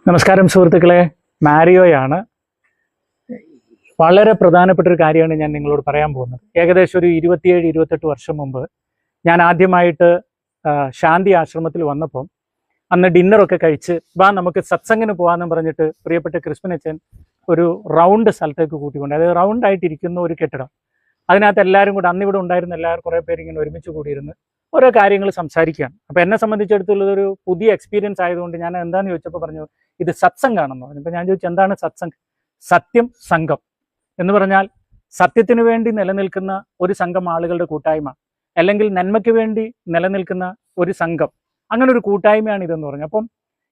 നമസ്കാരം സുഹൃത്തുക്കളെ, മാരിയോയാണ്. വളരെ പ്രധാനപ്പെട്ട ഒരു കാര്യമാണ് ഞാൻ നിങ്ങളോട് പറയാൻ പോകുന്നത്. ഏകദേശം ഒരു 27-28 വർഷം മുമ്പ് ഞാൻ ആദ്യമായിട്ട് ശാന്തി ആശ്രമത്തിൽ വന്നപ്പം അന്ന് ഡിന്നറൊക്കെ കഴിച്ച് നമുക്ക് സത്സംഗിന് പോകാമെന്ന് പറഞ്ഞിട്ട് പ്രിയപ്പെട്ട ക്രിസ്മനച്ചൻ ഒരു റൗണ്ട് സ്ഥലത്തേക്ക് കൂട്ടിക്കൊണ്ട്, അതായത് റൗണ്ടായിട്ടിരിക്കുന്ന ഒരു കെട്ടിടം, അതിനകത്ത് എല്ലാവരും കൂടെ അന്നിവിടെ ഉണ്ടായിരുന്ന എല്ലാവരും കുറേ പേര് ഇങ്ങനെ ഒരുമിച്ച് കൂടിയിരുന്ന് ഓരോ കാര്യങ്ങൾ സംസാരിക്കുകയാണ്. അപ്പോൾ എന്നെ സംബന്ധിച്ചിടത്തോളം ഒരു പുതിയ എക്സ്പീരിയൻസ് ആയതുകൊണ്ട് ഞാൻ എന്താണെന്ന് ചോദിച്ചപ്പോൾ പറഞ്ഞു ഇത് സത്സംഗാണെന്ന് പറഞ്ഞു. അപ്പോൾ ഞാൻ ചോദിച്ചു എന്താണ് സത്സംഗ്? സത്യം സംഘം എന്ന് പറഞ്ഞാൽ സത്യത്തിന് വേണ്ടി നിലനിൽക്കുന്ന ഒരു സംഘം ആളുകളുടെ കൂട്ടായ്മ, അല്ലെങ്കിൽ നന്മയ്ക്ക് വേണ്ടി നിലനിൽക്കുന്ന ഒരു സംഘം, അങ്ങനെ ഒരു കൂട്ടായ്മയാണ് ഇതെന്ന് പറഞ്ഞു. അപ്പം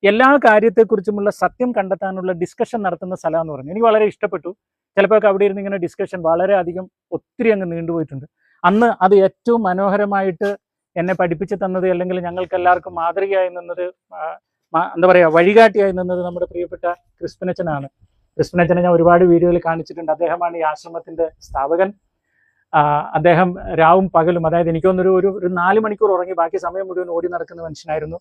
എല്ലാ കാര്യത്തെക്കുറിച്ചുമുള്ള സത്യം കണ്ടെത്താനുള്ള ഡിസ്കഷൻ നടത്തുന്ന സ്ഥലമെന്ന് പറഞ്ഞു. എനിക്ക് വളരെ ഇഷ്ടപ്പെട്ടു. ചിലപ്പോൾ അവിടെ ഇരുന്ന് ഇങ്ങനെ ഡിസ്കഷൻ വളരെ അധികം ഒത്തിരി അങ്ങ് നീണ്ടുപോയിട്ടുണ്ട്. അന്ന് അത് ഏറ്റവും മനോഹരമായിട്ട് എന്നെ പഠിപ്പിച്ചു തന്നത്, അല്ലെങ്കിൽ ഞങ്ങൾക്ക് എല്ലാവർക്കും മാതൃകയായി നിന്നത്, എന്താ പറയുക, വഴികാട്ടിയായി നിന്നത് നമ്മുടെ പ്രിയപ്പെട്ട ക്രിസ്മനച്ചനാണ്. ക്രിസ്മനച്ചനെ ഞാൻ ഒരുപാട് വീഡിയോയിൽ കാണിച്ചിട്ടുണ്ട്. അദ്ദേഹമാണ് ഈ ആശ്രമത്തിന്റെ സ്ഥാപകൻ. അദ്ദേഹം രാവും പകലും, അതായത് എനിക്കൊന്നൊരു ഒരു 4 മണിക്കൂർ ഉറങ്ങി ബാക്കി സമയം മുഴുവൻ ഓടി നടക്കുന്ന മനുഷ്യനായിരുന്നു.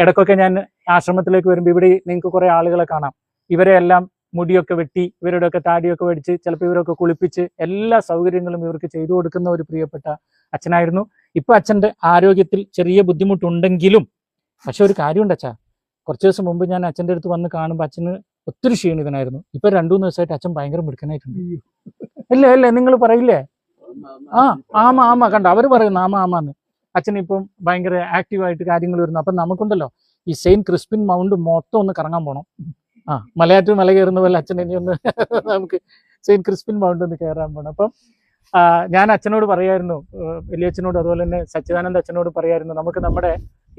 ഇടയ്ക്കൊക്കെ ഞാൻ ആശ്രമത്തിലേക്ക് വരുമ്പോൾ ഇവിടെ നിങ്ങൾക്ക് കുറേ ആളുകളെ കാണാം. ഇവരെ എല്ലാം മുടിയൊക്കെ വെട്ടി, ഇവരുടെയൊക്കെ താടിയൊക്കെ വെടിച്ച്, ചിലപ്പോൾ ഇവരൊക്കെ കുളിപ്പിച്ച് എല്ലാ സൗകര്യങ്ങളും ഇവർക്ക് ചെയ്തു കൊടുക്കുന്ന ഒരു പ്രിയപ്പെട്ട അച്ഛനായിരുന്നു. ഇപ്പൊ അച്ഛൻ്റെ ആരോഗ്യത്തിൽ ചെറിയ ബുദ്ധിമുട്ടുണ്ടെങ്കിലും, പക്ഷെ ഒരു കാര്യമുണ്ട് അച്ഛാ, കുറച്ച് ദിവസം മുമ്പ് ഞാൻ അച്ഛൻ്റെ അടുത്ത് വന്ന് കാണുമ്പോൾ അച്ഛന് ഒത്തിരി ക്ഷീണിതനായിരുന്നു. ഇപ്പൊ 2-3 ദിവസമായിട്ട് അച്ഛൻ ഭയങ്കര മിടുക്കനായിട്ടുണ്ട്. അല്ലേ നിങ്ങൾ പറയില്ലേ? ആമ കണ്ടോ, അവർ പറയുന്നു ആമാന്ന്. അച്ഛൻ ഇപ്പം ഭയങ്കര ആക്റ്റീവായിട്ട് കാര്യങ്ങൾ വരുന്നു. അപ്പം നമുക്കുണ്ടല്ലോ ഈ സെയിന്റ് ക്രിസ്പിൻ മൗണ്ട് മൊത്തം ഒന്ന് കറങ്ങാൻ പോകണം. മലയാറ്റൂർ മല കയറുന്ന പോലെ അച്ഛൻ ഇനി ഒന്ന് നമുക്ക് സെയിന്റ് ക്രിസ്പിൻ മൗണ്ട് ഒന്ന് കയറാൻ പോകണം. അപ്പം ഞാൻ അച്ഛനോട് പറയായിരുന്നു, വലിയച്ഛനോട്, അതുപോലെ തന്നെ സച്ചിദാനന്ദ അച്ഛനോട് പറയായിരുന്നു, നമുക്ക് നമ്മുടെ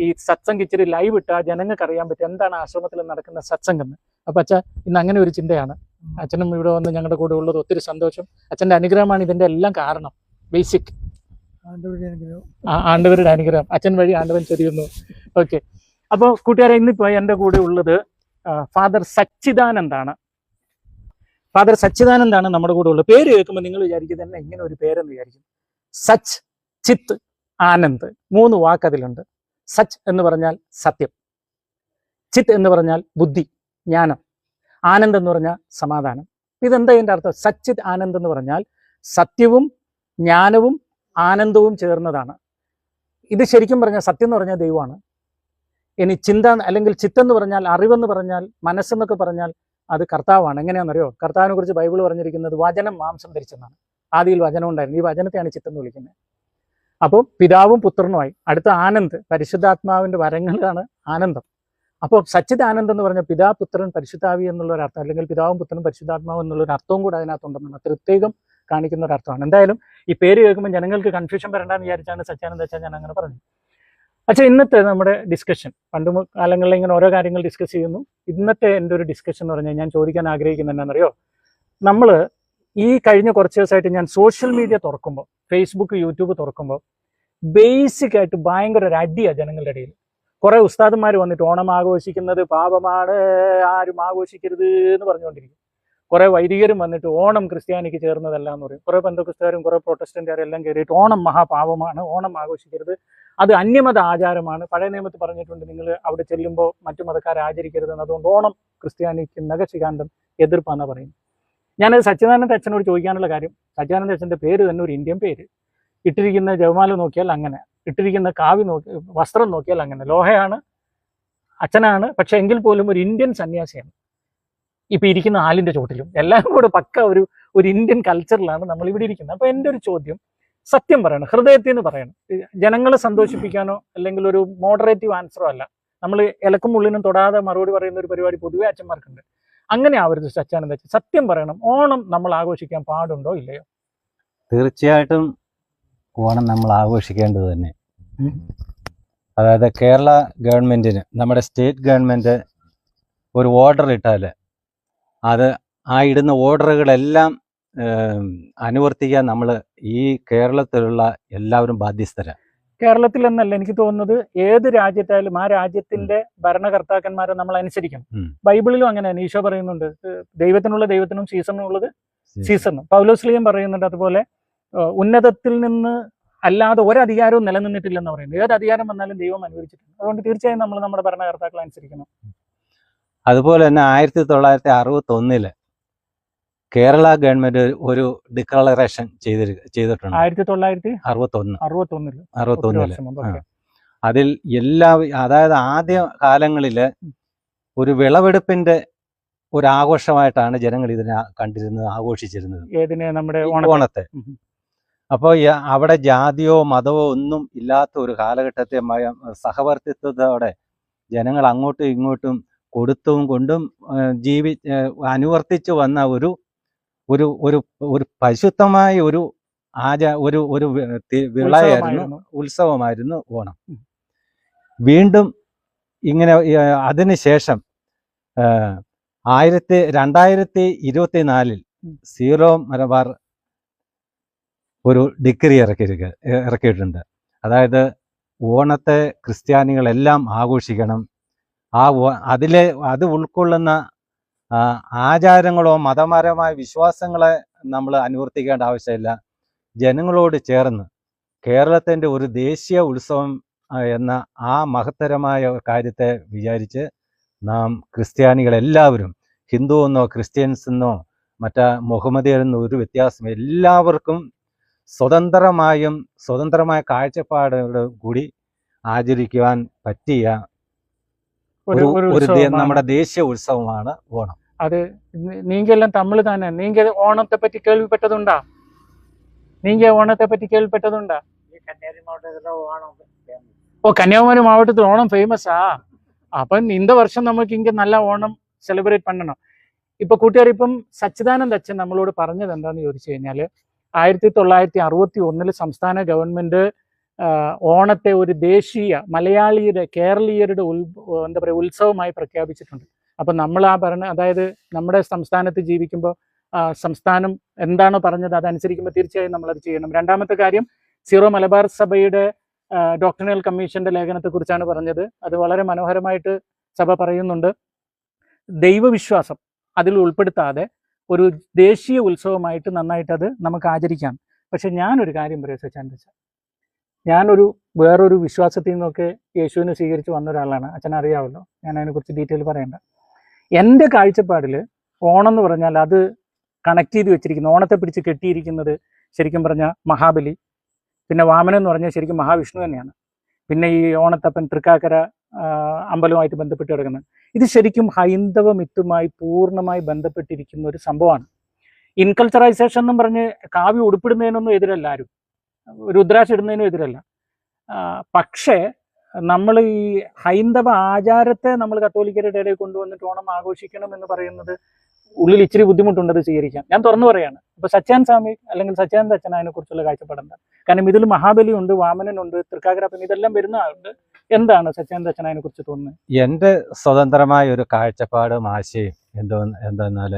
ഈ സത്സംഗ് ഇച്ചിരി ലൈവ് ഇട്ടാൽ ജനങ്ങൾക്ക് അറിയാൻ പറ്റും എന്താണ് ആശ്രമത്തിൽ നടക്കുന്ന സത്സംഗ് എന്ന്. അപ്പൊ അച്ഛാ ഇന്ന് അങ്ങനെ ഒരു ചിന്തയാണ്. അച്ഛനും ഇവിടെ വന്ന് ഞങ്ങളുടെ കൂടെ ഉള്ളത് ഒത്തിരി സന്തോഷം. അച്ഛൻ്റെ അനുഗ്രഹമാണ് ഇതിന്റെ എല്ലാം കാരണം. ബേസിക് ആണ്ടവരുടെ അനുഗ്രഹം, അച്ഛൻ വഴി ആണ്ടവൻ ചൊരിയുന്നു. ഓക്കെ, അപ്പോൾ കൂട്ടുകാരെ, ഇന്നിപ്പോ എൻ്റെ കൂടെ ഉള്ളത് ഫാദർ സച്ചിദാനന്ദാണ്. ഫാദർ സച്ചിദാനന്ദാണ് നമ്മുടെ കൂടെ ഉള്ളത്. പേര് കേൾക്കുമ്പോൾ നിങ്ങൾ വിചാരിക്കുന്നത് തന്നെ ഇങ്ങനെ ഒരു പേരെന്ന് വിചാരിക്കും. സച്ച്, ചിത്ത്, ആനന്ദ്, 3 വാക്ക് അതിലുണ്ട്. സച്ച് എന്ന് പറഞ്ഞാൽ സത്യം, ചിത്ത് എന്ന് പറഞ്ഞാൽ ബുദ്ധി, ജ്ഞാനം, ആനന്ദ് എന്ന് പറഞ്ഞാൽ സമാധാനം. ഇതെന്താ ഇതിൻ്റെ അർത്ഥം? സച്ചിത് ആനന്ദ് എന്ന് പറഞ്ഞാൽ സത്യവും ജ്ഞാനവും ആനന്ദവും ചേർന്നതാണ്. ഇത് ശരിക്കും പറഞ്ഞാൽ സത്യം എന്ന് പറഞ്ഞാൽ ദൈവമാണ്. ഇനി ചിന്ത അല്ലെങ്കിൽ ചിത്തെന്ന് പറഞ്ഞാൽ, അറിവെന്ന് പറഞ്ഞാൽ, മനസ്സെന്നൊക്കെ പറഞ്ഞാൽ അത് കർത്താവാണ്. എങ്ങനെയാണെന്നറിയോ? കർത്താവിനെ കുറിച്ച് ബൈബിൾ പറഞ്ഞിരിക്കുന്നത് വചനം മാംസം ധരിച്ചെന്നാണ്. ആദിയിൽ വചനം ഉണ്ടായിരുന്നു. ഈ വചനത്തെയാണ് ചിത്തെന്ന് വിളിക്കുന്നത്. അപ്പോൾ പിതാവും പുത്രനുമായി. അടുത്ത ആനന്ദ്, പരിശുദ്ധാത്മാവിൻ്റെ വരങ്ങളാണ് ആനന്ദം. അപ്പോൾ സച്ചിത് ആനന്ദ് എന്ന് പറഞ്ഞാൽ പിതാ, പുത്രൻ, പരിശുദ്ധാവി എന്നുള്ളൊരർത്ഥം, അല്ലെങ്കിൽ പിതാവും പുത്രനും പരിശുദ്ധാത്മാവും എന്നുള്ളൊരു അർത്ഥവും കൂടെ അതിനകത്തുണ്ടെന്നാണ്. പ്രത്യേകം കാണിക്കുന്ന ഒരു അർത്ഥമാണ്. എന്തായാലും ഈ പേര് കേൾക്കുമ്പോൾ ജനങ്ങൾക്ക് കൺഫ്യൂഷൻ വരണ്ടെന്ന് വിചാരിച്ചാണ് സച്ചാനന്ദ് അച്ഛൻ ഞാൻ അങ്ങനെ പറഞ്ഞു. അച്ഛാ, ഇന്നത്തെ നമ്മുടെ ഡിസ്കഷൻ, പണ്ട് കാലങ്ങളിൽ ഇങ്ങനെ ഓരോ കാര്യങ്ങൾ ഡിസ്കസ് ചെയ്യുന്നു. ഇന്നത്തെ എൻ്റെ ഒരു ഡിസ്കഷൻ എന്ന് പറഞ്ഞാൽ ഞാൻ ചോദിക്കാൻ ആഗ്രഹിക്കുന്നത് എന്താണെന്നറിയോ? നമ്മൾ ഈ കഴിഞ്ഞ കുറച്ച് ദിവസമായിട്ട് ഞാൻ സോഷ്യൽ മീഡിയ തുറക്കുമ്പോൾ, ഫേസ്ബുക്ക്, യൂട്യൂബ് തുറക്കുമ്പോൾ ബേസിക് ആയിട്ട് ഭയങ്കര ഒരു അടിയാണ് ജനങ്ങളുടെ ഇടയിൽ. കുറെ ഉസ്താദന്മാർ വന്നിട്ട് ഓണം ആഘോഷിക്കുന്നത് പാപമാണ്, ആരും ആഘോഷിക്കരുത് എന്ന് പറഞ്ഞുകൊണ്ടിരിക്കും. കുറെ വൈദികരും വന്നിട്ട് ഓണം ക്രിസ്ത്യാനിക്ക് ചേർന്നതല്ല എന്ന് പറയും. കുറെ പെന്തക്കോസ്തുകാരും കുറെ പ്രൊട്ടസ്റ്റന്റുകാരും എല്ലാം കയറിയിട്ട് ഓണം മഹാപാപമാണ്, ഓണം ആഘോഷിക്കരുത്, അത് അന്യമത ആചാരമാണ്. പഴയ നിയമത്തിൽ പറഞ്ഞിട്ടുണ്ട് നിങ്ങൾ അവിടെ ചെല്ലുമ്പോൾ മറ്റു മതക്കാരെ ആചരിക്കരുതെന്ന്. അതുകൊണ്ട് ഓണം ക്രിസ്ത്യാനിക്ക് നഖശികാന്തം എതിർപ്പാന്നാണ് പറയുന്നത്. ഞാനത് സച്ചിദാനന്ദ അച്ഛനോട് ചോദിക്കാനുള്ള കാര്യം, സച്ചിദാനന്ദ അച്ഛൻ്റെ പേര് തന്നെ ഒരു ഇന്ത്യൻ പേര്. ഇട്ടിരിക്കുന്ന ജപമാല നോക്കിയാൽ അങ്ങനെ, ഇട്ടിരിക്കുന്ന കാവി വസ്ത്രം നോക്കിയാൽ അങ്ങനെ, ലോഹയാണ്, അച്ഛനാണ്, പക്ഷെ എങ്കിൽ പോലും ഒരു ഇന്ത്യൻ സന്യാസിയാണ്. ഇപ്പൊ ഇരിക്കുന്ന ആലിന്റെ ചോട്ടിലും എല്ലാം കൂടെ പക്ക ഒരു ഇന്ത്യൻ കൾച്ചറിലാണ് നമ്മൾ ഇവിടെ ഇരിക്കുന്നത്. അപ്പൊ എൻ്റെ ഒരു ചോദ്യം, സത്യം പറയണം, ഹൃദയത്തിൽ നിന്ന് പറയണം, ജനങ്ങളെ സന്തോഷിപ്പിക്കാനോ അല്ലെങ്കിൽ ഒരു മോഡറേറ്റീവ് ആൻസറോ അല്ല. നമ്മൾ ഇലക്കും ഉള്ളിനും തൊടാതെ മറുപടി പറയുന്ന ഒരു പരിപാടി പൊതുവെ അച്ഛന്മാർക്കുണ്ട്. അങ്ങനെ ആവരുത് സച്ചാനന്ദ അച്ഛൻ. സത്യം പറയണം, ഓണം നമ്മൾ ആഘോഷിക്കാൻ പാടുണ്ടോ ഇല്ലയോ? തീർച്ചയായിട്ടും ഓണം നമ്മൾ ആഘോഷിക്കേണ്ടത് തന്നെ. അതായത് കേരള ഗവൺമെന്റിന്, നമ്മുടെ സ്റ്റേറ്റ് ഗവൺമെന്റ് ഒരു ഓർഡർ ഇട്ടാൽ അത് ആ ഇടുന്ന ഓർഡറുകളെല്ലാം അനുവർത്തിക്കാൻ നമ്മൾ ഈ കേരളത്തിലുള്ള എല്ലാവരും ബാധ്യസ്ഥരാണ്. കേരളത്തിൽ എന്നല്ല, എനിക്ക് തോന്നുന്നത് ഏത് രാജ്യത്തായാലും ആ രാജ്യത്തിന്റെ ഭരണകർത്താക്കന്മാരെ നമ്മൾ അനുസരിക്കണം. ബൈബിളിലും അങ്ങനെ തന്നെ ഈശോ പറയുന്നുണ്ട്, ദൈവത്തിനുള്ള ദൈവത്തിനും സീസണിനുള്ളത് സീസണും. പൗലോസ്ലീഹം പറയുന്നുണ്ട് അതുപോലെ. ഉന്നതത്തിൽ നിന്ന് അല്ലാതെ ഒരധികാരവും നിലനിന്നിട്ടില്ലെന്ന് പറയുന്നത്. ഏത് അധികാരം വന്നാലും ദൈവം അനുവദിച്ചിട്ടുണ്ട്. അതുകൊണ്ട് തീർച്ചയായും നമ്മൾ നമ്മുടെ ഭരണകർത്താക്കളെ അനുസരിക്കണം. അതുപോലെ തന്നെ 1961 കേരള ഗവൺമെന്റ് ഒരു ഡിക്ലറേഷൻ ചെയ്തിട്ടുണ്ട്. 1961 അതിൽ അതായത് ആദ്യ കാലങ്ങളില് ഒരു വിളവെടുപ്പിന്റെ ഒരു ആഘോഷമായിട്ടാണ് ജനങ്ങൾ ഇതിനെ കണ്ടിരുന്നത്, ആഘോഷിച്ചിരുന്നത്, നമ്മുടെ ഓണത്തെ. അപ്പോൾ അവിടെ ജാതിയോ മതമോ ഒന്നും ഇല്ലാത്ത ഒരു കാലഘട്ടത്തെ സഹവർത്തിത്വത്തോടെ ജനങ്ങൾ അങ്ങോട്ടും ഇങ്ങോട്ടും കൊടുത്തും കൊണ്ടും അനുവർത്തിച്ചു വന്ന ഒരു ഒരു ഒരു ഒരു പരിശുദ്ധമായ ഒരു ഒരു വിളയായിരുന്നു, ഉത്സവമായിരുന്നു ഓണം. വീണ്ടും ഇങ്ങനെ അതിനുശേഷം 2024 സീറോ മലബാർ ഒരു ഡിഗ്രി ഇറക്കിയിട്ടുണ്ട്. അതായത് ഓണത്തെ ക്രിസ്ത്യാനികളെല്ലാം ആഘോഷിക്കണം. അത് ഉൾക്കൊള്ളുന്ന ആചാരങ്ങളോ മതപരമായ വിശ്വാസങ്ങളെ നമ്മൾ അനുവർത്തിക്കേണ്ട ആവശ്യമില്ല. ജനങ്ങളോട് ചേർന്ന് കേരളത്തിൻ്റെ ഒരു ദേശീയ ഉത്സവം എന്ന ആ മഹത്തരമായ കാര്യത്തെ വിചാരിച്ച് നാം ക്രിസ്ത്യാനികളെല്ലാവരും, ഹിന്ദു എന്നോ ക്രിസ്ത്യൻസ് എന്നോ മുഹമ്മദിയരെന്നോ ഒരു വ്യത്യാസം, എല്ലാവർക്കും സ്വതന്ത്രമായ കാഴ്ചപ്പാടുകളോട് കൂടി ആചരിക്കുവാൻ പറ്റിയ നമ്മുടെ ദേശീയ ഉത്സവമാണ് ഓണം. அது நீங்க எல்லாம் தமிழ் தானே, நீங்க ஓணத்தை பற்றி கேள்விப்பட்டதுண்டா? நீங்க ஓணத்தை பற்றி கேள்விப்பட்டதுண்டா? கன்னியாகுமரி மாவட்டத்தில் ஓணம் கன்னியாகுமரி மாவட்டத்தில் ஓணம் ஃபேமஸா? அப்போ இந்த வருஷம் நமக்கு இங்கே நல்லா ஓണം സെലിബ്രേറ്റ് பண்ணணும். ഇപ്പൊ കൂട്ടുകാർ, ഇപ്പം സച്ചിദാനന്ദ അച്ഛൻ നമ്മളോട് പറഞ്ഞത് എന്താന്ന് ചോദിച്ചു കഴിഞ്ഞാൽ 1961 സംസ്ഥാന ഗവൺമെന്റ് ഓണത്തെ ഒരു ദേശീയ കേരളീയരുടെ എന്താ പറയുക ഉത്സവമായി പ്രഖ്യാപിച്ചിട്ടുണ്ട്. അപ്പം നമ്മൾ അതായത് നമ്മുടെ സംസ്ഥാനത്ത് ജീവിക്കുമ്പോൾ സംസ്ഥാനം എന്താണോ പറഞ്ഞത് അതനുസരിക്കുമ്പോൾ തീർച്ചയായും നമ്മളത് ചെയ്യണം. രണ്ടാമത്തെ കാര്യം, സീറോ മലബാർ സഭയുടെ ഡോക്ടറിനൽ കമ്മീഷന്റെ ലേഖനത്തെക്കുറിച്ചാണ് പറഞ്ഞത്. അത് വളരെ മനോഹരമായിട്ട് സഭ പറയുന്നുണ്ട്. ദൈവവിശ്വാസം അതിൽ ഉൾപ്പെടുത്താതെ ഒരു ദേശീയ ഉത്സവമായിട്ട് നന്നായിട്ട് അത് നമുക്ക് ആചരിക്കാം. പക്ഷെ ഞാനൊരു കാര്യം പറയാം സച്ചാൻ്റെ അച്ഛൻ, വേറൊരു വിശ്വാസത്തിൽ നിന്നൊക്കെ യേശുവിനെ സ്വീകരിച്ച് വന്ന ഒരാളാണ്. അച്ഛൻ അറിയാമല്ലോ, ഞാൻ അതിനെക്കുറിച്ച് ഡീറ്റെയിൽ പറയണ്ട. എൻ്റെ കാഴ്ചപ്പാടിൽ ഓണം എന്ന് പറഞ്ഞാൽ അത് കണക്ട് ചെയ്ത് വെച്ചിരിക്കുന്നു, ഓണത്തെ പിടിച്ച് കെട്ടിയിരിക്കുന്നത് ശരിക്കും പറഞ്ഞാൽ മഹാബലി, പിന്നെ വാമനൻ എന്ന് പറഞ്ഞാൽ ശരിക്കും മഹാവിഷ്ണു തന്നെയാണ്. പിന്നെ ഈ ഓണത്തപ്പൻ തൃക്കാക്കര അമ്പലവുമായിട്ട് ബന്ധപ്പെട്ട് കിടക്കുന്നത്, ഇത് ശരിക്കും ഹൈന്ദവ മിത്തുമായി പൂർണ്ണമായി ബന്ധപ്പെട്ടിരിക്കുന്ന ഒരു സംഭവമാണ്. ഇൻകൾച്ചറൈസേഷൻ എന്നും പറഞ്ഞ് കാവ്യം ഉടുപ്പിടുന്നതിനൊന്നും എതിരല്ല, ആരും രുദ്രാക്ഷ ഇടുന്നതിനും എതിരല്ല. പക്ഷേ നമ്മൾ ഈ ഹൈന്ദവ ആചാരത്തെ നമ്മൾ കത്തോലിക്കരുടെ ഇടയിൽ കൊണ്ടുവന്നിട്ട് ഓണം ആഘോഷിക്കണം എന്ന് പറയുന്നത് ഉള്ളിൽ ഇച്ചിരി ബുദ്ധിമുട്ടുണ്ട് അത് സ്വീകരിക്കാൻ. ഞാൻ തുറന്നു പറയാണ്. ഇപ്പൊ സച്ചാൻ സ്വാമി അല്ലെങ്കിൽ സച്ചാനന്ദ അച്ഛൻ അതിനെക്കുറിച്ചുള്ള കാഴ്ചപ്പാടെന്താ? കാരണം ഇതിൽ മഹാബലി ഉണ്ട്, വാമനനുണ്ട്, തൃക്കാക്കരപ്പൻ, ഇതെല്ലാം വരുന്ന ആളുണ്ട്. എന്താണ് സച്ചാനന്ദ അച്ഛൻ അതിനെക്കുറിച്ച് തോന്നുന്നത്? എൻ്റെ സ്വതന്ത്രമായ ഒരു കാഴ്ചപ്പാടും ആശയം എന്തെന്നാൽ,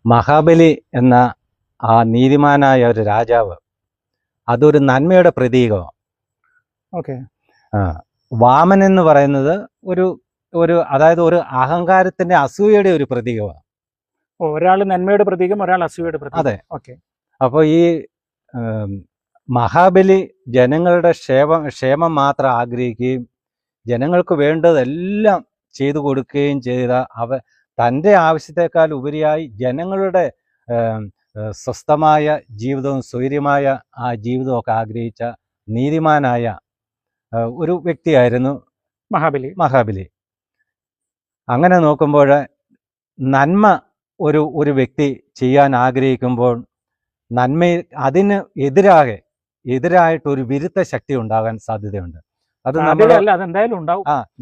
മഹാബലി എന്ന ആ നീതിമാനായ ഒരു രാജാവ് അതൊരു നന്മയുടെ പ്രതീകമാണ്. ഓക്കെ. വാമൻ എന്ന് പറയുന്നത് അതായത് ഒരു അഹങ്കാരത്തിന്റെ അസൂയയുടെ ഒരു പ്രതീകമാണ്. ഒരാൾ നന്മയുടെ പ്രതീകം, ഒരാൾ അസൂയയുടെ പ്രതീകം. അതെ. ഓക്കെ. അപ്പോൾ ഈ മഹാബലി ജനങ്ങളുടെ ക്ഷേമം മാത്രം ആഗ്രഹിക്കുകയും ജനങ്ങൾക്ക് വേണ്ടതെല്ലാം ചെയ്തു കൊടുക്കുകയും ചെയ്ത തൻ്റെ ആവശ്യത്തെക്കാൾ ഉപരിയായി ജനങ്ങളുടെ സ്വസ്ഥമായ ജീവിതവും സ്വൈര്യമായ ആ ജീവിതമൊക്കെ ആഗ്രഹിച്ച നീതിമാനായ ഒരു വ്യക്തിയായിരുന്നു മഹാബലി. അങ്ങനെ നോക്കുമ്പോൾ നന്മ ഒരു വ്യക്തി ചെയ്യാൻ ആഗ്രഹിക്കുമ്പോൾ അതിന് എതിരായിട്ട് ഒരു വിരുദ്ധ ശക്തി ഉണ്ടാകാൻ സാധ്യതയുണ്ട്. അത്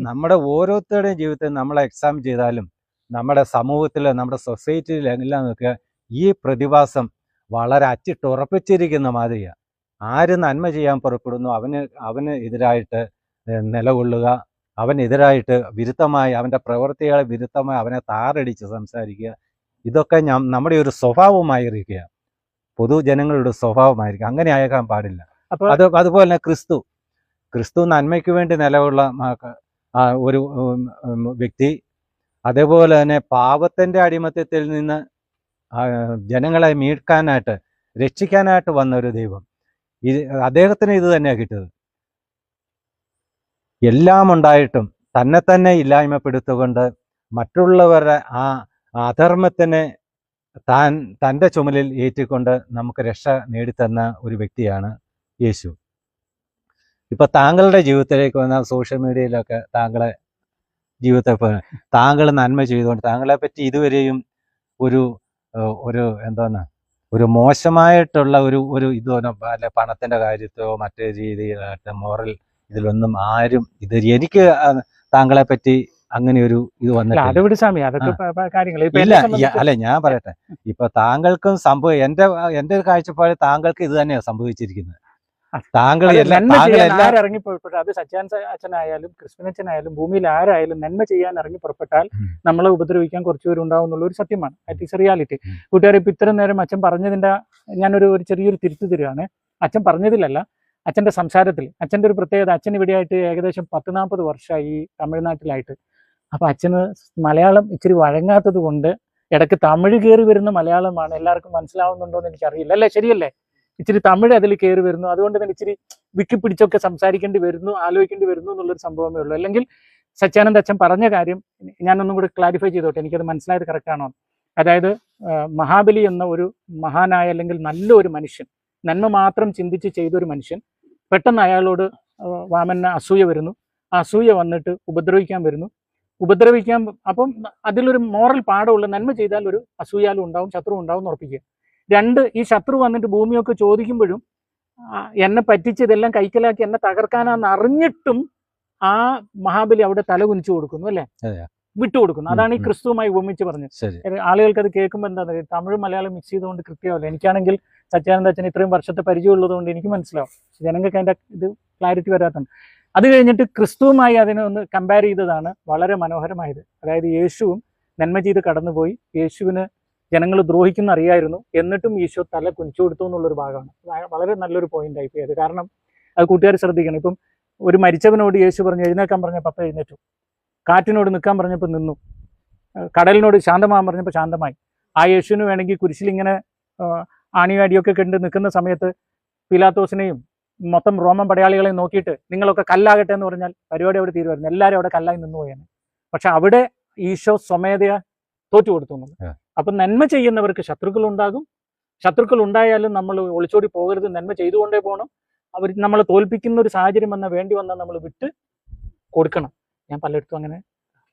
നമ്മുടെ ഓരോരുത്തരുടെയും ജീവിതത്തിൽ നമ്മളെ എക്സാം ചെയ്താലും നമ്മുടെ സമൂഹത്തിൽ, നമ്മുടെ സൊസൈറ്റിയിൽ എല്ലാം നോക്കുക, ഈ പ്രതിഭാസം വളരെ അച്ചിട്ടുറപ്പിച്ചിരിക്കുന്ന മാതിരിയാണ്. ആര് നന്മ ചെയ്യാൻ പുറപ്പെടുന്നു അവന് എതിരായിട്ട് നിലകൊള്ളുക, അവനെതിരായിട്ട് വിരുദ്ധമായി, അവൻ്റെ പ്രവൃത്തികളെ വിരുദ്ധമായി അവനെ താറടിച്ച് സംസാരിക്കുക, ഇതൊക്കെ നമ്മുടെ ഒരു സ്വഭാവമായിരിക്കുക, പൊതുജനങ്ങളുടെ സ്വഭാവമായിരിക്കും. അങ്ങനെ ആയേക്കാൻ പാടില്ല. അതുപോലെ തന്നെ ക്രിസ്തു നന്മയ്ക്ക് വേണ്ടി നിലകൊള്ള ഒരു വ്യക്തി, അതേപോലെ തന്നെ പാപത്തിൻ്റെ അടിമത്തത്തിൽ നിന്ന് ജനങ്ങളെ മീட்காനായിട്ട് രക്ഷിക്കാനായിട്ട് വന്ന ഒരു ദൈവം. അദ്ദേഹത്തിന് ഇത് തന്നെയാണ് കിട്ടിയത്. എല്ലാം ഉണ്ടായിട്ടും തന്നെ ഇല്ലായ്മപ്പെടുത്തുകൊണ്ട് മറ്റുള്ളവരുടെ ആ അധർമ്മത്തിനെ തൻ്റെ ചുമലിൽ ഏറ്റിക്കൊണ്ട് നമുക്ക് രക്ഷ നേടിത്തന്ന ഒരു വ്യക്തിയാണ് യേശു. ഇപ്പൊ താങ്കളുടെ ജീവിതത്തിലേക്ക് വന്ന സോഷ്യൽ മീഡിയയിലൊക്കെ താങ്കളെ ജീവിതത്തെ താങ്കൾ നന്മ ചെയ്തുകൊണ്ട് താങ്കളെ പറ്റി ഇതുവരെയും ഒരു ഒരു എന്താണ് ഒരു മോശമായിട്ടുള്ള ഒരു ഇതൊന്നും അല്ല, പണത്തിന്റെ കാര്യത്തോ മറ്റു രീതിയിലായിട്ട് മോറൽ ഇതിലൊന്നും ആരും എനിക്ക് താങ്കളെ പറ്റി അങ്ങനെ ഒരു ഇത് വന്നിട്ടില്ല. അല്ല, ഞാൻ പറയട്ടെ, ഇപ്പൊ താങ്കൾക്കും എന്റെ ഒരു കാഴ്ചപ്പാട് താങ്കൾക്ക് ഇത് തന്നെയാണ് സംഭവിച്ചിരിക്കുന്നത്. താങ്കൾ ഇറങ്ങിപ്പോഴപ്പെട്ട അത് സച്ചാൻ അച്ഛനായാലും ക്രിസ്ത്യനച്ഛനായാലും ഭൂമിയിൽ ആരായാലും നന്മ ചെയ്യാൻ ഇറങ്ങി പുറപ്പെട്ടാൽ നമ്മളെ ഉപദ്രവിക്കാൻ കുറച്ചുപേരും ഉണ്ടാവും എന്നുള്ള ഒരു സത്യമാണ്. At is reality. കൂട്ടുകാരെ, ഇപ്പൊ ഇത്രയും നേരം അച്ഛൻ പറഞ്ഞതിന്റെ ഞാനൊരു ചെറിയൊരു തിരുത്തു തരികയാണ്. അച്ഛൻ പറഞ്ഞതിലല്ല, അച്ഛന്റെ സംസാരത്തിൽ. അച്ഛന്റെ ഒരു പ്രത്യേകത, അച്ഛൻ ഇവിടെയായിട്ട് ഏകദേശം 10-40 വർഷമായി തമിഴ്നാട്ടിലായിട്ട്. അപ്പൊ അച്ഛന് മലയാളം ഇച്ചിരി വഴങ്ങാത്തത് കൊണ്ട് ഇടയ്ക്ക് തമിഴ് കയറി വരുന്ന മലയാളമാണ്. എല്ലാവർക്കും മനസ്സിലാവുന്നുണ്ടോ എന്ന് എനിക്കറിയില്ല. അല്ലേ, ശരിയല്ലേ? ഇച്ചിരി തമിഴ് അതിൽ കയറി വരുന്നു. അതുകൊണ്ട് തന്നെ ഇച്ചിരി വിക്കി പിടിച്ചൊക്കെ സംസാരിക്കേണ്ടി വരുന്നു, ആലോചിക്കേണ്ടി വരുന്നു എന്നുള്ളൊരു സംഭവമേ ഉള്ളൂ. അല്ലെങ്കിൽ സച്ചാനന്ദ് അച്ഛൻ പറഞ്ഞ കാര്യം ഞാനൊന്നും കൂടി ക്ലാരിഫൈ ചെയ്തോട്ടെ, എനിക്കത് മനസ്സിലായത് കറക്റ്റാണോ. അതായത് മഹാബലി എന്ന ഒരു മഹാനായ അല്ലെങ്കിൽ നല്ലൊരു മനുഷ്യൻ, നന്മ മാത്രം ചിന്തിച്ച് ചെയ്തൊരു മനുഷ്യൻ, പെട്ടെന്ന് അയാളോട് വാമന അസൂയ വരുന്നു. ആ അസൂയ വന്നിട്ട് ഉപദ്രവിക്കാൻ വരുന്നു. അപ്പം അതിലൊരു മോറൽ പാഠമുള്ള, നന്മ ചെയ്താൽ ഒരു അസൂയാലും ഉണ്ടാവും, ശത്രു ഉണ്ടാവും എന്ന് ഉറപ്പിക്കുക. 2, ഈ ശത്രു വന്നിട്ട് ഭൂമിയൊക്കെ ചോദിക്കുമ്പോഴും എന്നെ പറ്റിച്ച് ഇതെല്ലാം കൈക്കലാക്കി എന്നെ തകർക്കാനാന്ന് അറിഞ്ഞിട്ടും ആ മഹാബലി അവിടെ തല കുനിച്ചു കൊടുക്കുന്നു, അല്ലേ, വിട്ടുകൊടുക്കുന്നു. അതാണ് ഈ ക്രിസ്തുവുമായി ഉപമിച്ച് പറഞ്ഞത്. ആളുകൾക്ക് അത് കേൾക്കുമ്പോൾ എന്താ പറയുക, തമിഴ് മലയാളം മിക്സ് ചെയ്തുകൊണ്ട് കൃത്യമാവില്ല. എനിക്കാണെങ്കിൽ സച്ചാനന്ദ അച്ഛൻ ഇത്രയും വർഷത്തെ പരിചയം ഉള്ളതുകൊണ്ട് എനിക്ക് മനസ്സിലാവും. ജനങ്ങൾക്ക് അതിൻ്റെ ഇത് ക്ലാരിറ്റി വരാത്തുണ്ട്. അത് കഴിഞ്ഞിട്ട് ക്രിസ്തുവുമായി അതിനെ ഒന്ന് കമ്പയർ ചെയ്തതാണ് വളരെ മനോഹരമായത്. അതായത് യേശുവും നന്മ ചെയ്ത് കടന്നുപോയി, യേശുവിന് ജനങ്ങൾ ദ്രോഹിക്കുന്ന അറിയായിരുന്നു, എന്നിട്ടും ഈശോ തല കുനിച്ചു കൊടുത്തു എന്നുള്ളൊരു ഭാഗമാണ്. വളരെ നല്ലൊരു പോയിന്റ് ആയി പോയത്. കാരണം അത് കൂട്ടുകാർ ശ്രദ്ധിക്കണം. ഇപ്പം ഒരു മരിച്ചവനോട് യേശു പറഞ്ഞു എഴുന്നേക്കാൻ പറഞ്ഞപ്പോൾ അപ്പം എഴുന്നേറ്റു, കാറ്റിനോട് നിൽക്കാൻ പറഞ്ഞപ്പോൾ നിന്നു, കടലിനോട് ശാന്തമാകാൻ പറഞ്ഞപ്പോൾ ശാന്തമായി. ആ യേശുവിന് വേണമെങ്കിൽ കുരിശിൽ ഇങ്ങനെ ആണിയാടിയൊക്കെ കണ്ട് നിൽക്കുന്ന സമയത്ത് പീലാത്തോസിനെയും മൊത്തം റോമൻ പടയാളികളെയും നോക്കിയിട്ട് നിങ്ങളൊക്കെ കല്ലാകട്ടെ എന്ന് പറഞ്ഞാൽ പരിപാടി അവിടെ തീരുമായിരുന്നു, എല്ലാവരും അവിടെ കല്ലായി നിന്നു പോയാണ്. പക്ഷെ അവിടെ ഈശോ സ്വമേധയാ തോറ്റു കൊടുത്തു. അപ്പം നന്മ ചെയ്യുന്നവർക്ക് ശത്രുക്കൾ ഉണ്ടാകും. ശത്രുക്കൾ ഉണ്ടായാലും നമ്മൾ ഒളിച്ചോടി പോകരുത്, നന്മ ചെയ്തുകൊണ്ടേ പോകണം. അവർ നമ്മളെ തോൽപ്പിക്കുന്ന ഒരു സാഹചര്യം വേണ്ടി വന്നാൽ നമ്മൾ വിട്ട് കൊടുക്കണം. ഞാൻ പലയിടത്തും അങ്ങനെ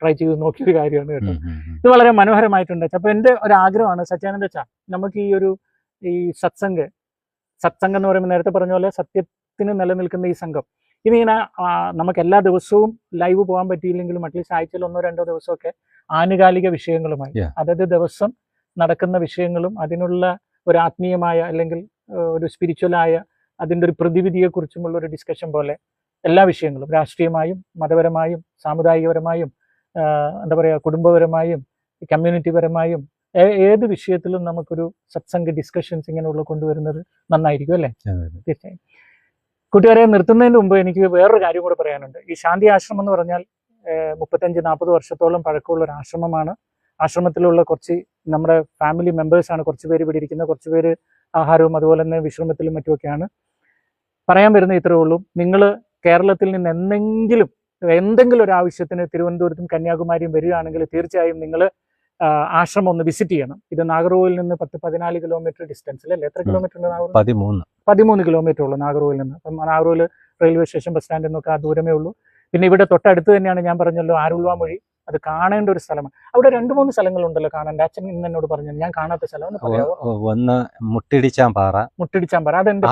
ട്രൈ ചെയ്ത് നോക്കിയൊരു കാര്യമാണ് കേട്ടോ. ഇത് വളരെ മനോഹരമായിട്ടുണ്ട്. അപ്പൊ എൻ്റെ ഒരു ആഗ്രഹമാണ് സച്ചാനന്ദ അച്ഛാ, നമുക്ക് ഈ സത്സംഗ് എന്ന് പറയുമ്പോൾ നേരത്തെ പറഞ്ഞ പോലെ സത്യത്തിന് നിലനിൽക്കുന്ന ഈ സംഘം ഇതിങ്ങനെ നമുക്ക് എല്ലാ ദിവസവും ലൈവ് പോകാൻ പറ്റിയില്ലെങ്കിലും അറ്റ്ലീസ്റ്റ് ആഴ്ചയിൽ 1-2 ദിവസമൊക്കെ ആനുകാലിക വിഷയങ്ങളുമായി അതത് ദിവസം നടക്കുന്ന വിഷയങ്ങളും അതിനുള്ള ഒരു ആത്മീയമായ അല്ലെങ്കിൽ ഒരു സ്പിരിച്വലായ അതിൻ്റെ ഒരു പ്രതിവിധിയെക്കുറിച്ചുമുള്ള ഒരു ഡിസ്കഷൻ പോലെ എല്ലാ വിഷയങ്ങളും രാഷ്ട്രീയമായും മതപരമായും സാമുദായികപരമായും എന്താ പറയുക കുടുംബപരമായും കമ്മ്യൂണിറ്റിപരമായും ഏത് വിഷയത്തിലും നമുക്കൊരു സത്സംഗ ഡിസ്കഷൻസ് ഇങ്ങനെയുള്ള കൊണ്ടുവരുന്നത് നന്നായിരിക്കും, അല്ലേ? തീർച്ചയായും. കൂട്ടുകാരെ, നിർത്തുന്നതിന് മുമ്പ് എനിക്ക് വേറൊരു കാര്യം കൂടെ പറയാനുണ്ട്. ഈ ശാന്തി ആശ്രമം എന്ന് പറഞ്ഞാൽ 35-40 വർഷത്തോളം പഴക്കമുള്ള ഒരു ആശ്രമമാണ്. ആശ്രമത്തിലുള്ള കുറച്ച് നമ്മുടെ ഫാമിലി മെമ്പേഴ്സാണ് കുറച്ച് പേര് ഇവിടെ ഇരിക്കുന്നത്. കുറച്ച് പേര് ആഹാരവും അതുപോലെ തന്നെ വിശ്രമത്തിലും മറ്റുമൊക്കെയാണ്. പറയാൻ വരുന്ന ഇത്രയേ ഉള്ളൂ. നിങ്ങൾ കേരളത്തിൽ നിന്ന് എന്തെങ്കിലും ഒരു ആവശ്യത്തിന് തിരുവനന്തപുരത്തും കന്യാകുമാരിയും വരികയാണെങ്കിൽ തീർച്ചയായും നിങ്ങൾ ആശ്രമം ഒന്ന് വിസിറ്റ് ചെയ്യണം. ഇത് നാഗർകോവിലിൽ നിന്ന് 10-14 കിലോമീറ്റർ ഡിസ്റ്റൻസിൽ, അല്ലേ? എത്ര കിലോമീറ്റർ ഉണ്ട്? 13 കിലോമീറ്റർ ഉള്ളൂ നാഗർകോവിലിൽ നിന്ന്. അപ്പം നാഗർകോവിൽ റെയിൽവേ സ്റ്റേഷൻ ബസ് സ്റ്റാൻഡിൽ നിന്നൊക്കെ ആ ദൂരമേ ഉള്ളൂ. പിന്നെ ഇവിടെ തൊട്ടടുത്ത് തന്നെയാണ് ഞാൻ പറഞ്ഞല്ലോ ആരുൾവാമൊഴി. അത് കാണേണ്ട ഒരു സ്ഥലമാണ്. അവിടെ 2-3 സ്ഥലങ്ങളുണ്ടല്ലോ കാണാൻ. അച്ഛൻ ഇന്ന് എന്നോട് പറഞ്ഞു, ഞാൻ കാണാത്ത സ്ഥലം ഒന്ന് പറയാമോ? ഒന്ന് മുട്ടിടിച്ചാൻ പാറ. അതെന്താ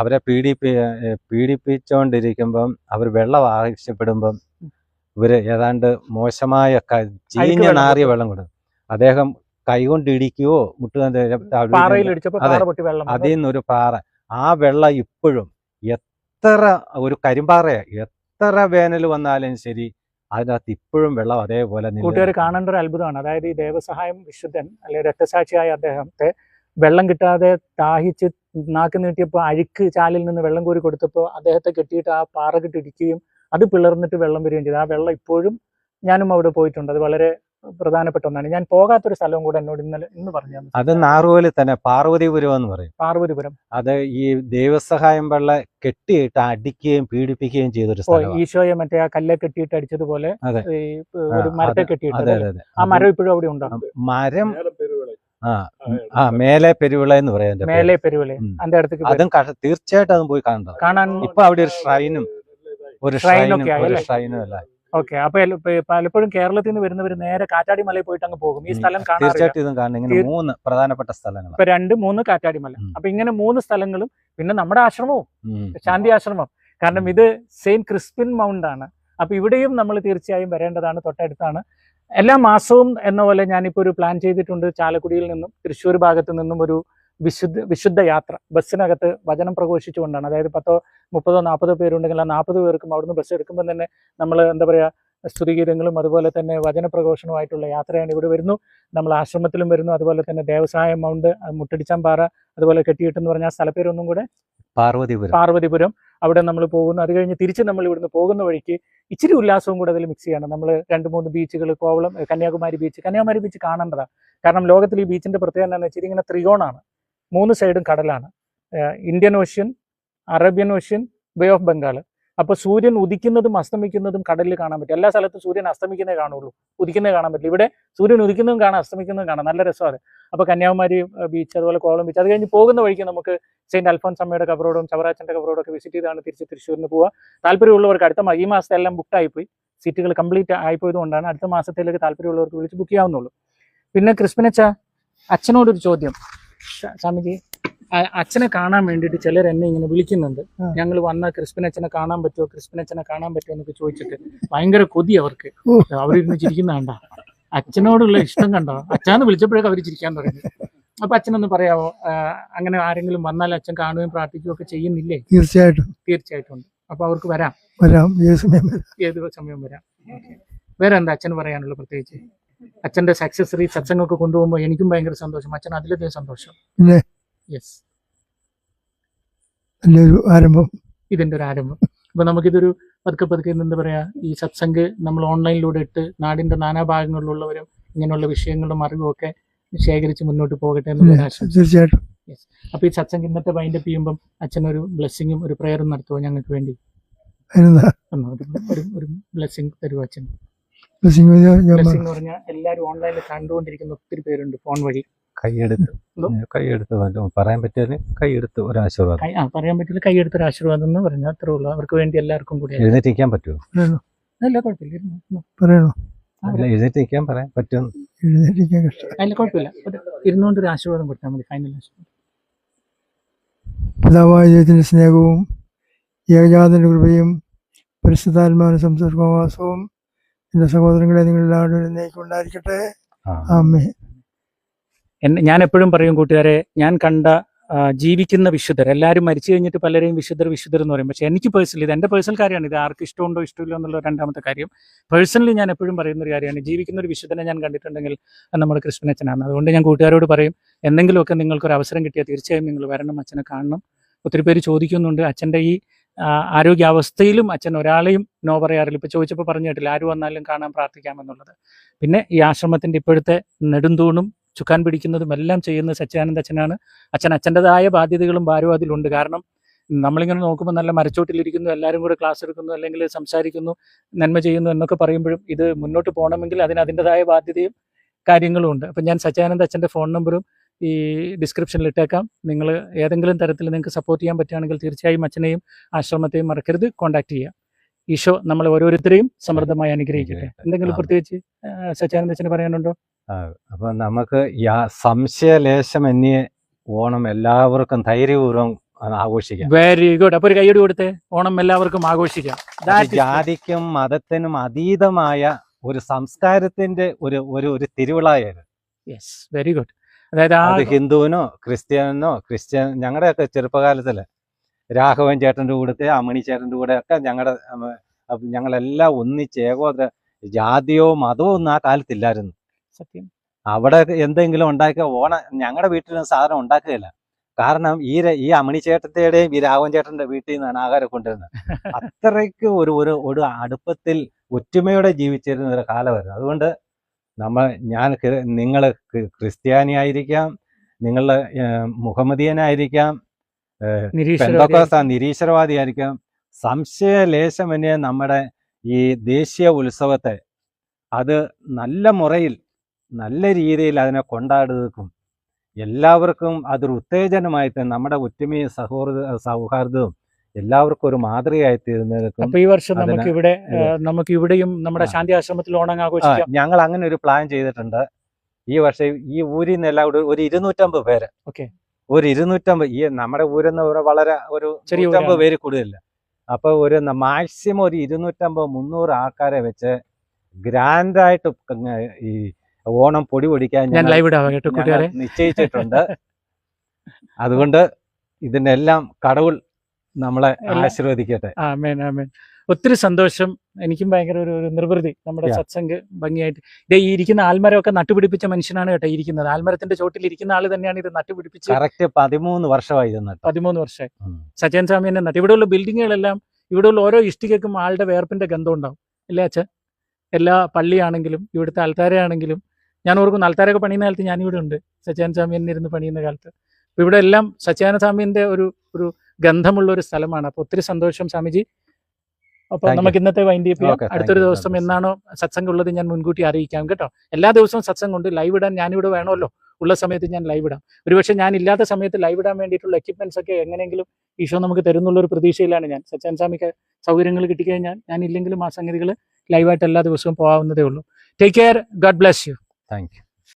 അവരെ പീഡിപ്പിച്ചോണ്ടിരിക്കുമ്പം അവർ വെള്ളം ആവശ്യപ്പെടുമ്പം ഇവര് ഏതാണ്ട് മോശമായ ചീഞ്ഞ നാറിയ വെള്ളം കൊടുക്കും. അദ്ദേഹം കൈകൊണ്ട് ഇടിക്കുകയോ അതിൽ നിന്നൊരു പാറ, ആ വെള്ളം ഇപ്പോഴും എത്ര ഒരു കരിമ്പാറയാ, എത്ര വേനൽ വന്നാലും ശരി അതിനകത്ത് ഇപ്പോഴും വെള്ളം അതേപോലെ. കൂട്ടുകാർ കാണേണ്ട ഒരു അത്ഭുതമാണ്. അതായത് ഈ ദേവസഹായം വിശുദ്ധൻ അല്ലെ രക്തസാക്ഷിയായ അദ്ദേഹത്തെ വെള്ളം കിട്ടാതെ ദാഹിച്ച് നാക്ക് നീട്ടിയപ്പോൾ അഴുക്ക് ചാലിൽ നിന്ന് വെള്ളം കോരി കൊടുത്തപ്പോൾ അദ്ദേഹത്തെ കെട്ടിയിട്ട് ആ പാറ കെട്ടിടിക്കുകയും അത് പിളർന്നിട്ട് വെള്ളം വരികയും ചെയ്തു. ആ വെള്ളം ഇപ്പോഴും ഞാനും അവിടെ പോയിട്ടുണ്ട്. അത് വളരെ പ്രധാനപ്പെട്ട ഒന്നാണ്. ഞാൻ പോകാത്തൊരു സ്ഥലവും കൂടെ എന്നോട് ഇന്ന് പറഞ്ഞു തന്നു. അത് നാറുകോലിൽ തന്നെ പാർവതിപുരം എന്ന് പറയും. പാർവതിപുരം. അത് ഈ ദൈവസഹായം വെള്ള കെട്ടിയിട്ട് അടിക്കുകയും പീഡിപ്പിക്കുകയും ചെയ്തൊരു സ്ഥലം. ഈശോയെ മറ്റേ ആ കല്ലെ കെട്ടിയിട്ട് അടിച്ചതുപോലെ അതെ. ഒരു മരത്തെ അതെ കെട്ടിയിട്ട് അതെ. ആ മരം ഇപ്പോഴും അവിടെ ഉണ്ടോ? മരം മേലെ പെരുവിള എന്ന് പറയാം. മേലെ പെരുവിള അതിന്റെ അടുത്തേക്ക് അതും തീർച്ചയായിട്ടും അതും പോയി കാണേണ്ടത്. കാണാൻ ഇപ്പൊ അവിടെ ഒരു ഷ്രൈനും അല്ല. ഓക്കെ. അപ്പൊ പലപ്പോഴും കേരളത്തിൽ നിന്ന് വരുന്നവർ നേരെ കാറ്റാടി മലയിൽ പോയിട്ട് അങ്ങ് പോകും. ഈ സ്ഥലം തീർച്ചയായിട്ടും ഇതും കാണണം. ഇങ്ങനെ 3 പ്രധാനപ്പെട്ട സ്ഥലങ്ങൾ. ഇപ്പൊ 2-3 കാറ്റാടി മല. അപ്പൊ ഇങ്ങനെ 3 സ്ഥലങ്ങളും പിന്നെ നമ്മുടെ ആശ്രമവും ശാന്തി ആശ്രമം. കാരണം ഇത് സെയിന്റ് ക്രിസ്പിൻ മൗണ്ട് ആണ്. അപ്പൊ ഇവിടെയും നമ്മൾ തീർച്ചയായും വരേണ്ടതാണ്. തൊട്ടടുത്താണ്. എല്ലാ മാസവും എന്ന പോലെ ഞാനിപ്പോൾ ഒരു പ്ലാൻ ചെയ്തിട്ടുണ്ട്. ചാലക്കുടിയിൽ നിന്നും തൃശ്ശൂർ ഭാഗത്തു നിന്നും ഒരു വിശുദ്ധ യാത്ര ബസ്സിനകത്ത് വചനം പ്രഘോഷിച്ചുകൊണ്ടാണ്. അതായത് 10-30-40 പേരുണ്ടെങ്കിൽ ആ 40 പേർക്കും അവിടുന്ന് ബസ് എടുക്കുമ്പോൾ തന്നെ നമ്മൾ എന്താ പറയുക, സ്തുതിഗീതങ്ങളും അതുപോലെ തന്നെ വചന പ്രഘോഷണമായിട്ടുള്ള യാത്രയാണ്. ഇവിടെ വരുന്നു, നമ്മൾ ആശ്രമത്തിലും വരുന്നു. അതുപോലെ തന്നെ ദേവസഹായം മൗണ്ട്, മുട്ടടിച്ചാമ്പാറ, അതുപോലെ കെട്ടിയിട്ടെന്ന് പറഞ്ഞ സ്ഥലപ്പേരൊന്നും കൂടെ പാർവതിപുരം. അവിടെ നമ്മൾ പോകുന്നു. അത് കഴിഞ്ഞ് തിരിച്ച് നമ്മൾ ഇവിടുന്ന് പോകുന്ന വഴിക്ക് ഇച്ചിരി ഉല്ലാസവും കൂടെ അതിൽ മിക്സ് ചെയ്യണം. നമ്മൾ 2-3 ബീച്ചുകൾ, കോവളം, കന്യാകുമാരി ബീച്ച് കാണേണ്ടതാണ്. കാരണം ലോകത്തിൽ ഈ ബീച്ചിന്റെ പ്രത്യേകത എന്താണെന്ന് വെച്ചാൽ ഇങ്ങനെ ത്രികോണാണ്. 3 സൈഡും കടലാണ്. Indian ocean, Arabian ocean, bay of Bengal. അപ്പൊ സൂര്യൻ ഉദിക്കുന്നതും അസ്തമിക്കുന്നതും കടലിൽ കാണാൻ പറ്റും. എല്ലാ സ്ഥലത്തും സൂര്യൻ അസ്തമിക്കുന്നേ കാണുള്ളൂ, ഉദിക്കുന്നേ കാണാൻ പറ്റില്ല. ഇവിടെ സൂര്യൻ ഉദിക്കുന്നതും കാണാം, അസ്തമിക്കുന്നതും കാണാം. നല്ല രസമാണ്. അപ്പൊ കന്യാകുമാരി ബീച്ച്, അതുപോലെ കോവളം ബീച്ച്. അത് കഴിഞ്ഞ് പോകുന്ന വഴിക്ക് നമുക്ക് സെയിന്റ് അൽഫോൻസ് അമ്മയുടെ കബറോടും ചവറാച്ചന്റെ കബറോടും ഒക്കെ വിസിറ്റ് ചെയ്താണ് തിരിച്ച് തൃശ്ശൂരിന് പോവുക. താല്പര്യമുള്ളവർക്ക് അടുത്ത ഈ മാസത്തെ എല്ലാം ബുക്ക് ആയിപ്പോയി, സീറ്റുകൾ കംപ്ലീറ്റ് ആയിപ്പോയതുകൊണ്ടാണ് അടുത്ത മാസത്തിലേക്ക് താല്പര്യമുള്ളവർക്ക് വിളിച്ച് ബുക്ക് ചെയ്യാവുന്നുള്ളൂ. പിന്നെ ക്രിസ്പിനച്ച, അച്ഛനോടൊരു ചോദ്യം. സ്വാമിജി, അച്ഛനെ കാണാൻ വേണ്ടിയിട്ട് ചിലർ എന്നെ ഇങ്ങനെ വിളിക്കുന്നുണ്ട്. ഞങ്ങൾ വന്ന ക്രിസ്പിനച്ഛനെ കാണാൻ പറ്റുമോ എന്നൊക്കെ ചോദിച്ചിട്ട് ഭയങ്കര കൊതി അവർക്ക്. അവരിരുന്ന് ചിരിക്കുന്ന കണ്ട, അച്ഛനോടുള്ള ഇഷ്ടം കണ്ടോ, അച്ഛാന്ന് വിളിച്ചപ്പോഴേക്കും അവർ ചിരിക്കാൻ തുടങ്ങി. അപ്പൊ അച്ഛനൊന്ന് പറയാമോ, അങ്ങനെ ആരെങ്കിലും വന്നാൽ അച്ഛൻ കാണുകയും പ്രാർത്ഥിക്കുകയും ഒക്കെ ചെയ്യുന്നില്ലേ? തീർച്ചയായിട്ടും ഉണ്ട്. അപ്പൊ അവർക്ക് വരാം, ഏത് സമയം വരാം. വേറെ എന്താ അച്ഛന് പറയാനുള്ളത്? പ്രത്യേകിച്ച് അച്ഛന്റെ സക്സസറി സത്സംഗമൊക്കെ കൊണ്ടുപോകുമ്പോൾ എനിക്കും ഭയങ്കര സന്തോഷം, അച്ഛൻ അതിലധികം സന്തോഷം. യെസ്, ഇതിന്റെ ഒരു ആരംഭം. അപ്പൊ നമുക്കിതൊരു പതുക്കെ എന്താ പറയാ, ഈ സത്സംഗ് നമ്മൾ ഓൺലൈനിലൂടെ ഇട്ട് നാടിന്റെ നാനാഭാഗങ്ങളിലുള്ളവരും ഇങ്ങനെയുള്ള വിഷയങ്ങളും അറിവും ഒക്കെ ശേഖരിച്ച് മുന്നോട്ട് പോകട്ടെ എന്നുള്ള ആശംസ. തീർച്ചയായിട്ടും. യെസ്. അപ്പൊ ഈ സത്സംഗ് ഇന്നത്തെ വൈൻഡപ്പ് ചെയ്യുമ്പോൾ അച്ഛനൊരു ബ്ലെസ്സിങ്ങും ഒരു പ്രയറും നടത്തുമോ ഞങ്ങൾക്ക് വേണ്ടി? ഒരു ബ്ലെസ്സിങ് തരുമോ അച്ഛൻ? ബ്ലെസ്സിങ് എന്ന് പറഞ്ഞാൽ എല്ലാവരും ഓൺലൈനിൽ കണ്ടുകൊണ്ടിരിക്കുന്ന ഒത്തിരി പേരുണ്ട് ഫോൺ വഴി. കൈയെടുത്ത് പറയാൻ പറ്റിയ കൈയെടുത്ത് ഒരു ആശീർവാദം. പറയാൻ പറ്റില്ല, കൈയെടുത്തൊരു ആശീർവാദം എന്ന് പറഞ്ഞാൽ അത്രേ ഉള്ളൂ. അവർക്ക് വേണ്ടി എല്ലാവർക്കും കൂടി. എഴുന്നേറ്റിരിക്കാൻ പറ്റുമോ? അല്ല, കുഴപ്പമില്ല. പറയണോ? എഴുന്നേറ്റിരിക്കാൻ പറയാൻ പറ്റും. അല്ല, കുഴപ്പമില്ല. ഇരുന്നുകൊണ്ട് ഒരു ആശീർവാദം കൊടുത്താൽ മതി. ഫൈനൽ ആശീർവാദം. പിതാവായ ദൈവത്തിന്റെ സ്നേഹവും ഏകജാതന്റെ കൃപയും പരിശുദ്ധാത്മാവിന്റെ സംസർഗവാസവും എന്റെ സഹോദരങ്ങളെ നിങ്ങളെല്ലാവരും ഉണ്ടായിരിക്കട്ടെ. ആമേൻ. ഞാൻ എപ്പോഴും പറയും കൂട്ടുകാരെ, ഞാൻ കണ്ട ജീവിക്കുന്ന വിശുദ്ധർ, എല്ലാവരും മരിച്ചു കഴിഞ്ഞിട്ട് പലരെയും വിശുദ്ധർ എന്ന് പറയും. പക്ഷെ എനിക്ക് പേഴ്സണലി, ഇത് എൻ്റെ പേഴ്സണൽ കാര്യമാണ്, ഇത് ആർക്ക് ഇഷ്ടമുണ്ടോ ഇഷ്ടമില്ലോ എന്നുള്ള രണ്ടാമത്തെ കാര്യം. പേഴ്സണലി ഞാൻ എപ്പോഴും പറയുന്ന ഒരു കാര്യമാണ്, ജീവിക്കുന്ന ഒരു വിശുദ്ധനെ ഞാൻ കണ്ടിട്ടുണ്ടെങ്കിൽ അത് നമ്മുടെ ക്രിസ്പിനച്ഛനാണ്. അതുകൊണ്ട് ഞാൻ കൂട്ടുകാരോട് പറയും, എന്തെങ്കിലുമൊക്കെ നിങ്ങൾക്കൊരു അവസരം കിട്ടിയാൽ തീർച്ചയായും നിങ്ങൾ വരണം, അച്ഛനെ കാണണം. ഒത്തിരി പേര് ചോദിക്കുന്നുണ്ട്. അച്ഛൻ്റെ ഈ ആരോഗ്യാവസ്ഥയിലും അച്ഛൻ ഒരാളെയും നോ പറയാറില്ല. ഇപ്പോൾ ചോദിച്ചപ്പോൾ പറഞ്ഞു കേട്ടില്ല, ആര് വന്നാലും കാണാൻ പ്രാർത്ഥിക്കാമെന്നുള്ളത്. പിന്നെ ഈ ആശ്രമത്തിൻ്റെ ഇപ്പോഴത്തെ നെടുന്തൂണും ചുക്കാൻ പിടിക്കുന്നതും എല്ലാം ചെയ്യുന്നത് സച്ചിദാനന്ദ അച്ഛനാണ്. അച്ഛൻ്റെതായ ബാധ്യതകളും ഭാരവും അതിലുണ്ട്. കാരണം നമ്മളിങ്ങനെ നോക്കുമ്പോൾ നല്ല മരച്ചോട്ടിലിരിക്കുന്നു, എല്ലാവരും കൂടെ ക്ലാസ് എടുക്കുന്നു, അല്ലെങ്കിൽ സംസാരിക്കുന്നു, നന്മ ചെയ്യുന്നു എന്നൊക്കെ പറയുമ്പോഴും ഇത് മുന്നോട്ട് പോകണമെങ്കിൽ അതിൻ്റെതായ ബാധ്യതയും കാര്യങ്ങളും ഉണ്ട്. അപ്പം ഞാൻ സച്ചിദാനന്ദ അച്ഛൻ്റെ ഫോൺ നമ്പറും ഈ ഡിസ്ക്രിപ്ഷനിൽ ഇട്ടേക്കാം. നിങ്ങൾ ഏതെങ്കിലും തരത്തിൽ നിങ്ങൾക്ക് സപ്പോർട്ട് ചെയ്യാൻ പറ്റുകയാണെങ്കിൽ തീർച്ചയായും അച്ഛനെയും ആശ്രമത്തെയും മറക്കരുത്, കോൺടാക്ട് ചെയ്യുക. ഈശോ നമ്മളെ ഓരോരുത്തരെയും സമൃദ്ധമായി അനുഗ്രഹിക്കട്ടെ. എന്തെങ്കിലും പ്രത്യേകിച്ച് സച്ചിദാനന്ദ അച്ഛന് പറയാനുണ്ടോ? അപ്പൊ നമുക്ക് സംശയലേശമന്യേ ഓണം എല്ലാവർക്കും ധൈര്യപൂർവ്വം ആഘോഷിക്കാം. Very good. അപ്പൊ ഒരു കൈയ്യടി കൊടുത്തേ. ഓണം എല്ലാവർക്കും ആഘോഷിക്കാം. ജാതിക്കും മതത്തിനും അതീതമായ ഒരു സംസ്കാരത്തിന്റെ ഒരു തിരുവിളായത്. Yes, very good. അതായത് ഹിന്ദുവിനോ ക്രിസ്ത്യൻ ഞങ്ങളുടെയൊക്കെ ചെറുപ്പകാലത്തില് രാഘവൻ ചേട്ടന്റെ കൂടെ, അമ്മണി ചേട്ടന്റെ കൂടെ ഒക്കെ ഞങ്ങളെല്ലാം ഒന്നിച്ച് ഏകോദര, ജാതിയോ മതമോ ഒന്നും ആ കാലത്തില്ലായിരുന്നു. സത്യം. അവിടെ എന്തെങ്കിലും ഉണ്ടാക്കിയ ഞങ്ങളുടെ വീട്ടിലൊന്നും സാധനം ഉണ്ടാക്കുകയില്ല. കാരണം ഈ അമ്മണി ചേട്ടന്റെയും ഈ രാഘവൻ ചേട്ടന്റെ വീട്ടിൽ നിന്നാണ് ആഹാരം കൊണ്ടുവരുന്നത്. അത്രയ്ക്ക് ഒരു അടുപ്പത്തിൽ ഒറ്റുമയോടെ ജീവിച്ചിരുന്ന ഒരു കാലമായിരുന്നു. അതുകൊണ്ട് നിങ്ങൾ ക്രിസ്ത്യാനിയായിരിക്കാം, നിങ്ങൾ മുഹമ്മദിയനായിരിക്കാം, നിരീശ്വരവാദിയായിരിക്കാം. സംശയലേശമന്യേ നമ്മുടെ ഈ ദേശീയ ഉത്സവത്തെ അത് നല്ല മുറയിൽ നല്ല രീതിയിൽ അതിനെ കൊണ്ടാടുന്നതും എല്ലാവർക്കും അതൊരു ഉത്തേജനമായിട്ട് നമ്മുടെ ഒറ്റുമയും സൗഹാർദ്ദവും എല്ലാവർക്കും ഒരു മാതൃകയായി തീരുന്നതും. അപ്പൊ ഈ വർഷം നമുക്ക് ഇവിടെയും നമ്മുടെ ശാന്തി ആശ്രമത്തിൽ ഓണം ആഘോഷിക്കാം. ഞങ്ങൾ അങ്ങനെ ഒരു പ്ലാൻ ചെയ്തിട്ടുണ്ട്. ഈ വർഷം ഈ ഊരിൽ നിന്ന് എല്ലാം കൂടെ ഒരു 250 പേര്, ഒരു 250, ഈ നമ്മുടെ ഊരെന്ന് വളരെ ഒരു 150 പേര് കൂടുതലില്ല. അപ്പൊ ഒരു മാക്സിമം ഒരു 250-300 ആൾക്കാരെ വെച്ച് ഗ്രാൻഡായിട്ട് ഈ ഓണം പൊടി പൊടിക്കാൻ നിശ്ചയിച്ചിട്ടുണ്ട്. അതുകൊണ്ട് ഇതിനെല്ലാം കടവുൾ നമ്മളെ ആശീർവദിക്കട്ടെ. ആമേൻ ആമേൻ. ഒത്തിരി സന്തോഷം. എനിക്കും ഭയങ്കര ഒരു നിർവൃതി. നമ്മുടെ സത്സംഗ് ഭംഗിയായിട്ട് ഈ ഇരിക്കുന്ന ആൽമരമൊക്കെ നട്ടുപിടിപ്പിച്ച മനുഷ്യനാണ് കേട്ടോ ഇരിക്കുന്നത്. ആൽമരത്തിന്റെ ചോട്ടിൽ ഇരിക്കുന്ന ആള് തന്നെയാണ് ഇത് നട്ടുപിടിപ്പിച്ച്. കറക്റ്റ് 13 വർഷമായി. 13 വർഷമായി സച്ചൻ സ്വാമി തന്നെ നട്ടു. ഇവിടെയുള്ള ബിൽഡിങ്ങുകളെല്ലാം, ഇവിടെയുള്ള ഓരോ ഇഷ്ടികക്കും ആളുടെ വേർപ്പിന്റെ ഗന്ധം ഉണ്ടാവും അല്ലേ അച്ഛൻ? എല്ലാ പള്ളിയാണെങ്കിലും ഇവിടുത്തെ അൽത്താരയാണെങ്കിലും, ഞാൻ ഓർക്കുന്നു അൽത്താരൊക്കെ പണിയുന്ന കാലത്ത് ഞാനിവിടെ ഉണ്ട്, സച്ചിദാനന്ദ സ്വാമി തന്നെ ഇരുന്ന് പണിയുന്ന കാലത്ത്. അപ്പോൾ ഇവിടെ എല്ലാം സച്ചിദാനന്ദ സ്വാമിന്റെ ഒരു ഗന്ധമുള്ള ഒരു സ്ഥലമാണ്. അപ്പോൾ ഒത്തിരി സന്തോഷം സ്വാമിജി. അപ്പോൾ നമുക്ക് ഇന്നത്തെ വൈൻഡ് അപ്പ് ചെയ്യാം. അടുത്തൊരു ദിവസം എന്നാണോ സത്സംഗം ഉള്ളത് ഞാൻ മുൻകൂട്ടി അറിയിക്കാം കേട്ടോ. എല്ലാ ദിവസവും സത്സംഗം ഉണ്ട്. ലൈവ് ഇടാൻ ഞാനിവിടെ വേണമല്ലോ. ഉള്ള സമയത്ത് ഞാൻ ലൈവ് ഇടാം. ഒരുപക്ഷെ ഞാൻ ഇല്ലാത്ത സമയത്ത് ലൈവ് ഇടാൻ വേണ്ടിയിട്ടുള്ള എക്യുപ്മെന്റ്സ് ഒക്കെ എങ്ങനെയെങ്കിലും ഈശോ നമുക്ക് തരുന്നുള്ള ഒരു പ്രതീക്ഷയിലാണ് ഞാൻ. സച്ചിദാനന്ദ സ്വാമിക്ക് സൗകര്യങ്ങൾ കിട്ടിക്കഴിഞ്ഞാൽ ഞാൻ ഇല്ലെങ്കിലും ആ സംഗതികൾ ലൈവായിട്ട് എല്ലാ ദിവസവും പോകാവുന്നതേ ഉള്ളൂ. Take care. God bless you. Thank you.